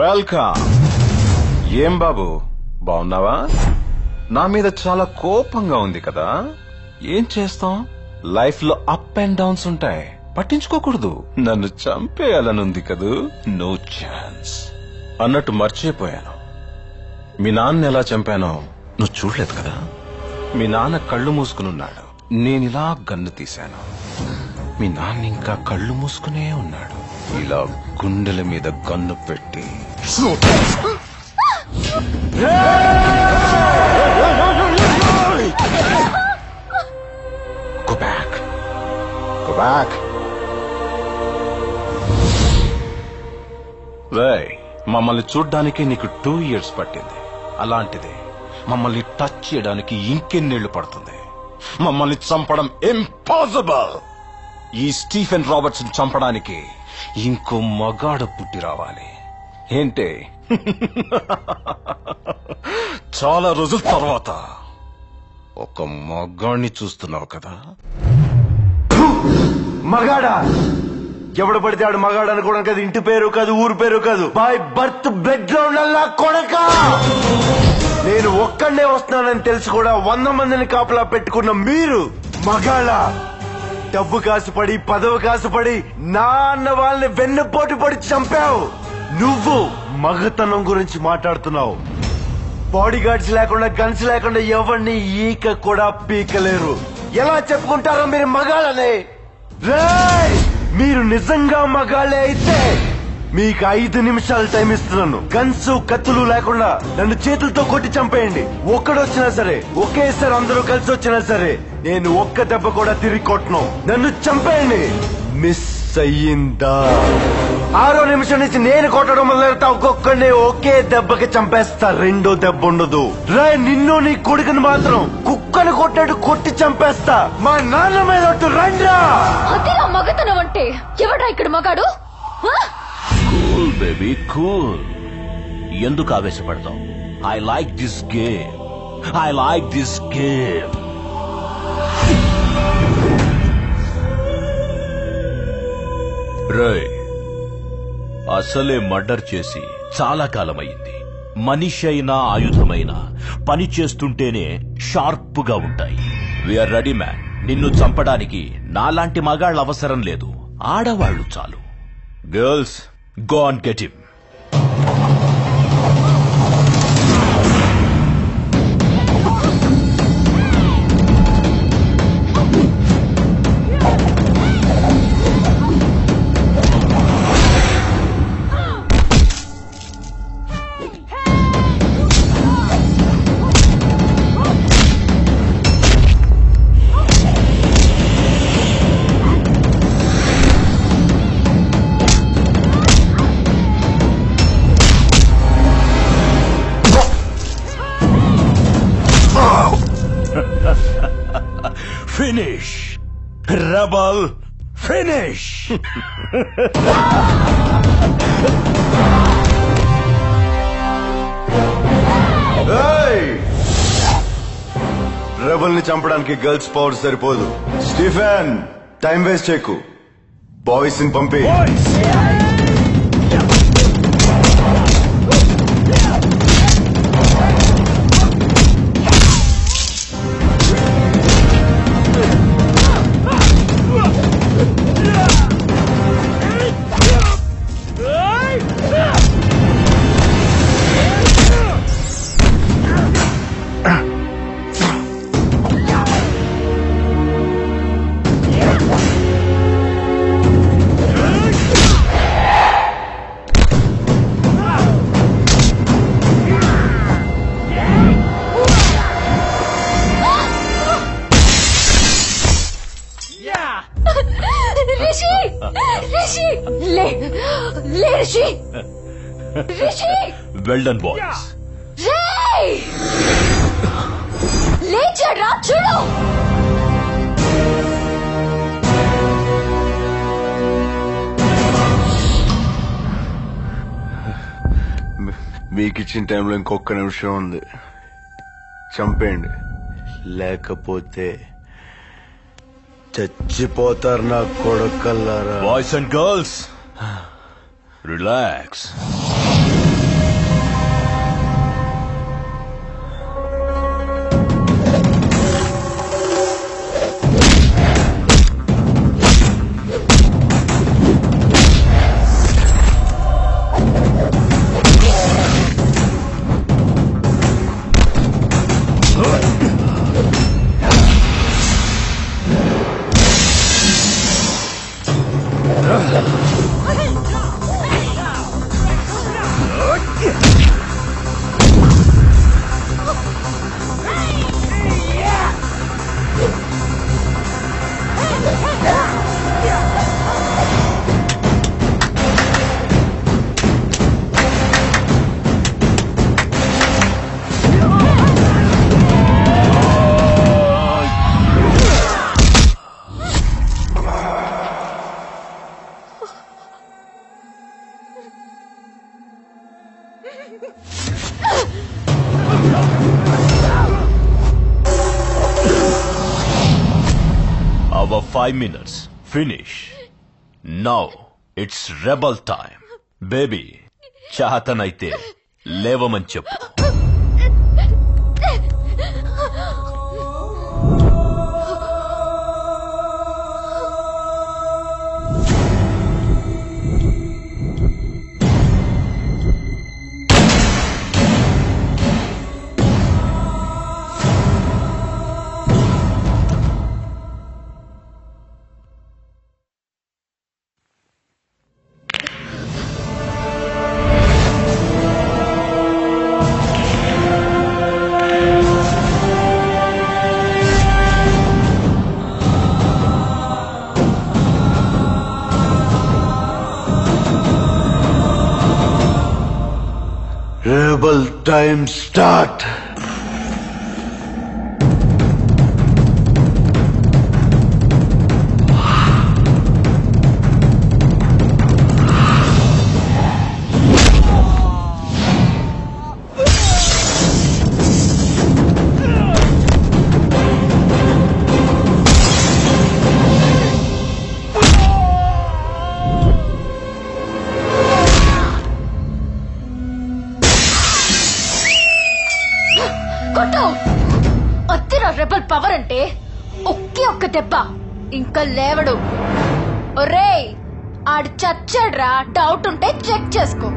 Welcome. ఏం బాబు బాగున్నావా? నా మీద చాలా కోపంగా ఉంది కదా? ఏం చేస్తాం, లైఫ్ లో అప్ అండ్ డౌన్స్ ఉంటాయి, పట్టించుకోకూడదు. నన్ను చంపేయాలనుంది కదూ, నో ఛాన్స్. అన్నట్టు మర్చిపోయాను, మీ నాన్న ఎలా చంపానో నువ్వు చూడలేదు కదా? మీ నాన్న కళ్ళు మూసుకునున్నాడు, నేనిలా గన్ను తీశాను. మీ నాన్న ఇంకా కళ్ళు మూసుకునే ఉన్నాడు. ఇలా గుండెల మీద గన్ను పెట్టి Go back. Go back. మమ్మల్ని చూడ్డానికి నీకు 2 years పట్టింది. అలాంటిది మమ్మల్ని టచ్ చేయడానికి ఇంకెన్నేళ్లు పడుతుంది. మమ్మల్ని చంపడం ఇంపాసిబుల్. ఈ స్టీఫెన్ రాబర్ట్స్ చంపడానికి ఇంకో మగాడు పుట్టి రావాలి. ఏంటే చాలా రోజుల తర్వాత ఒక మగాడిని చూస్తున్నావు కదా? మగాడా? ఎవడు పడితే ఆడు మగాడు అనుకోవడం కాదు, ఇంటి పేరు కాదు, ఊరు పేరు కాదు, బై బర్త్ బ్లడ్ గ్రౌండ్ అల్లా కొడక. నేను ఒక్కడే వస్తున్నానని తెలిసి కూడా 100 మందిని కాపలా పెట్టుకున్న మీరు మగాళ్ళ? డబ్బు కాసుపడి, పదవి కాసుపడి నా అన్న వాళ్ళని వెన్నుపోటు పడి చంపావు. నువ్వు మగతనం గురించి మాట్లాడుతున్నావు. బాడీ గార్డ్స్ లేకుండా, గన్స్ లేకుండా ఎవరిని ఈక కూడా పీకలేరు. ఎలా చెప్పుకుంటారో మీరు మగాళ్ళని? మీరు నిజంగా మగాళ్ళే అయితే మీకు 5 నిమిషాలు టైం ఇస్తున్నాను. గన్స్ కత్తులు లేకుండా నన్ను చేతులతో కొట్టి చంపేయండి. ఒక్కడొచ్చినా సరే, ఒకేసారి అందరూ కలిసి వచ్చినా సరే, నేను ఒక్క దెబ్బ కూడా తిరిగి కొట్టను. నన్ను చంపేయండి. మిస్ అయ్యిందా? 6వ నిమిషం నుంచి నేను కొట్టడం మొదలెడతా. ఒక్కొక్కడిని ఒకే దెబ్బకి చంపేస్తా. రెండో దెబ్బ ఉండదు. నిన్ను నీ కొడుకుని మాత్రం కుక్కను కొట్టాడు కొట్టి చంపేస్తా. మా నాన్న మీద ఒట్టు, రండ్రా. అదేనా మగతనం అంటే? ఎవడా ఇక్కడ మగాడు? Cool baby cool. ఎందుకు ఆవేశపడతావు? I like this game. I like this game. రేయ్, అసలే మర్డర్ చేసి చాలా కాలమైంది. మనిషి అయినా ఆయుధమైనా పని చేస్తుంటేనే షార్ప్ గా ఉంటాయి. We are ready man. నిన్ను చంపడానికి నాలాంటి మగాళ్ళ అవసరం లేదు, ఆడవాళ్లు చాలు. Girls, go on get him. Finish! Rebel, finish! Rebel ని చంపడానికి గర్ల్స్ పవర్ సరిపోదు. స్టీఫెన్, టైం వేస్ట్ చేయకు. బాయ్స్ ని పంపి. Well done, boys. లేచాడ్రా, చూడు. మీకు ఇచ్చిన టైంలో ఇంకొక నిమిషం ఉంది. చంపేయండి, లేకపోతే చచ్చిపోతారు నా కొడుకల్లారా. Boys and girls relax. Our 5 minutes finish. Now it's rebel time. Baby, చాతనైతే లేవమని చెప్పు. Rebel time start. Rebel power అంటే ఒక్క దెబ్బ ఇంకా లేవడు. ఒరేయ్ ఆడు చచ్చాడ్రా, డౌట్ ఉంటే చెక్ చేసుకో.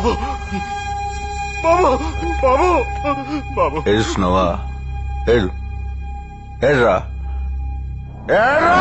బాబు బాబు బాబు బాబు ఏడుస్తున్నావా? ఏడు ఏడ్రా ఏడ్రా.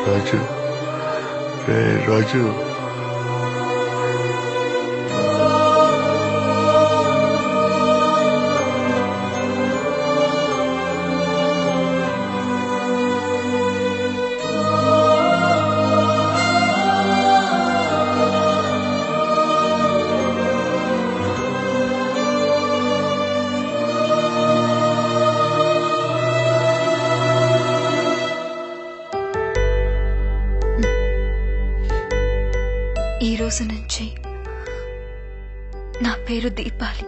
రాజు రే రాజు ఈ రోజు నుంచి నా పేరు దీపాలి.